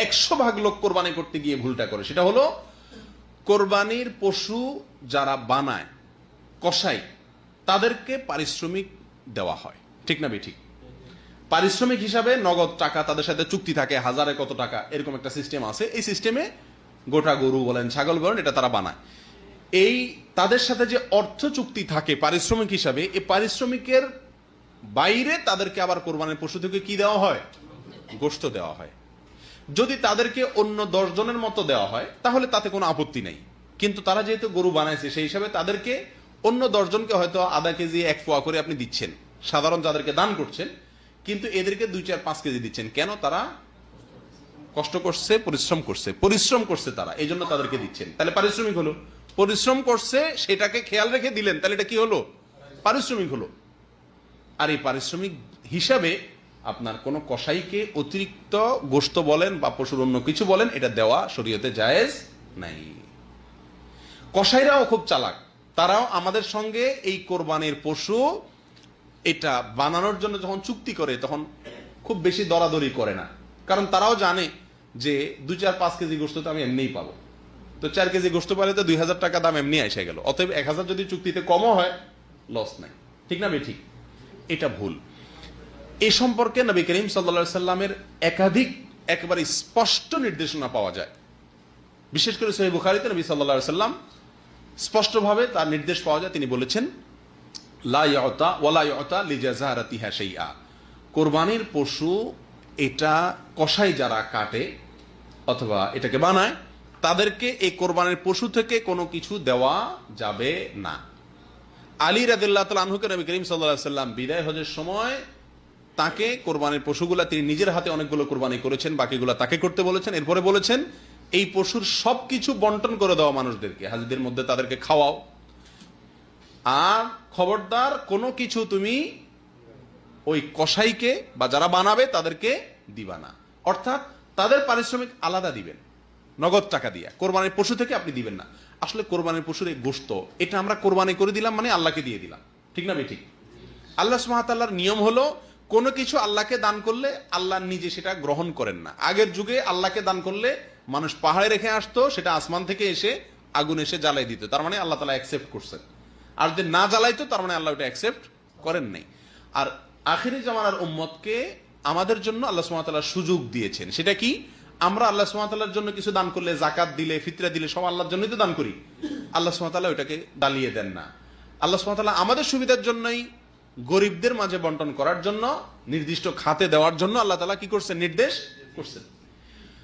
100 ভাগ লোক কোরবানি করতে গিয়ে ভুলটা করে, সেটা হলো কোরবানির পশু যারা বানায়, কসাই, তাদেরকে পারিশ্রমিক দেওয়া হয়, ঠিক না বেঠিক? পারিশ্রমিক হিসাবে নগদ টাকা, তাদের সাথে চুক্তি থাকে, হাজারে কত টাকা, এরকম একটা সিস্টেম আছে। এই সিস্টেমে গোটা গরু বলেন, ছাগল বলেন, এটা তারা বানায়। এই তাদের সাথে যে অর্থ চুক্তি থাকে পারিশ্রমিক হিসাবে, এই পারিশ্রমিকের বাইরে তাদেরকে আবার কোরবানির পশু থেকে কি দেওয়া হয়? গোশত দেওয়া হয়। যদি তাদেরকে অন্য 10 জনের মতো দেওয়া হয় তাহলে তাতে কোনো আপত্তি নেই, কিন্তু তারা যেহেতু গরু বানাইছে সেই হিসাবে তাদেরকে অন্য 10 জনকে হয়তো আধা কেজি 1 পোয়া করে আপনি দিচ্ছেন, সাধারণ যাদেরকে দান করছেন, কিন্তু এদেরকে 2, 4, 5 কেজি দিচ্ছেন। কেন? তারা কষ্ট করছে, পরিশ্রম করছে তারা, এই জন্য তাদেরকে দিচ্ছেন। তাহলে পারিশ্রমিক হলো। পরিশ্রম করছে সেটাকে খেয়াল রেখে দিলেন, তাহলে এটা কি হলো? পারিশ্রমিক হলো। আর এই পারিশ্রমিক হিসাবে আপনার কোন কসাইকে অতিরিক্ত গোশত বলেন বা পশুর অন্য কিছু বলেন, এটা দেওয়া শরীয়তে জায়েজ নাই। কসাইরাও খুব চালাক, তারাও আমাদের সঙ্গে এই কোরবানির পশু এটা বানানোর জন্য যখন চুক্তি করে তখন খুব বেশি দরাদরি করে না, কারণ তারাও জানে যে 2, 4, 5 কেজি গোশত তো আমি এমনিই পাবো, তো 4 কেজি গোশত পালে তো 2000 টাকা দাম এমনি এসে গেল, অতএব 1000 যদি চুক্তিতে কমও হয় লস নাই, ঠিক না ঠিক? এটা ভুল। এ সম্পর্কে নবী করিম সাল্লাল্লাহু আলাইহি সাল্লামের একাধিক একেবারে স্পষ্ট নির্দেশনা পাওয়া যায়। বিশেষ করে সহিহ বুখারীতে নবী সাল্লাল্লাহু আলাইহি সাল্লাম স্পষ্টভাবে তার নির্দেশ পাওয়া যায়। তিনি বলেছেন, লা ইউতা ওয়ালা ইউতা লিজাযারাতিহা শাইআ, কুরবানির পশু এটা কসাই যারা কাটে অথবা এটাকে বানায়, তাদেরকে এই কোরবানির পশু থেকে কোনো কিছু দেওয়া যাবে না। আলী রাদিয়াল্লাহু তাআলা আনহুকে নবী করিম সাল্লাল্লাহু আলাইহি সাল্লাম বিদায় হজের সময় তাকে কোরবানির পশুগুলা, তিনি নিজের হাতে অনেকগুলো কোরবানি করেছেন, বাকিগুলা তাকে করতে বলেছেন। এরপরে বলেছেন এই পশুর সবকিছু বন্টন করে দেওয়া মানুষদেরকে, হাজিদের মধ্যে তাদেরকে খাওয়াও, আর খবরদার কোনো কিছু তুমি ওই কসাইকে বা যারা বানাবে তাদেরকে দিবা না। অর্থাৎ তাদের পারিশ্রমিক আলাদা দিবেন, নগদ টাকা দিয়ে, কোরবানির পশু থেকে আপনি দিবেন না। আসলে কোরবানির পশুর এই গোশত, এটা আমরা কোরবানি করে দিলাম মানে আল্লাহকে দিয়ে দিলাম, ঠিক না ঠিক? আল্লাহ সুবহানাহু ওয়া তাআলার নিয়ম হলো কোনো কিছু আল্লাহকে দান করলে আল্লাহ নিজে সেটা গ্রহণ করেন না। আগের যুগে আল্লাহকে দান করলে মানুষ পাহাড়ে রেখে আসতো, সেটা আসমান থেকে এসে আগুন এসে জ্বালাই দিত, তার মানে আল্লাহ তাআলা অ্যাকসেপ্ট করছেন। আর যদি না জ্বালাইতো তার মানে আল্লাহ ওটা অ্যাকসেপ্ট করেন নাই। আর আখিরি জামানার উম্মতকে আমাদের জন্য আল্লাহ সুবহানাহু ওয়া তাআলা সুযোগ দিয়েছেন। সেটা কি? আমরা আল্লাহ সুবহানাহু ওয়া তাআলার জন্য কিছু দান করলে, যাকাত দিলে, ফিতরা দিলে, সব আল্লাহর জন্যই তো দান করি। আল্লাহ সুবহানাহু ওয়া তাআলা ওটাকে ডালিয়ে দেন না। আল্লাহ সুবহানাহু ওয়া তাআলা আমাদের সুবিধার জন্যই, গরিবদের মাঝে বন্টন করার জন্য, নির্দিষ্ট খাতে দেওয়ার জন্য আল্লাহ তাআলা কি করছেন? নির্দেশ করছেন।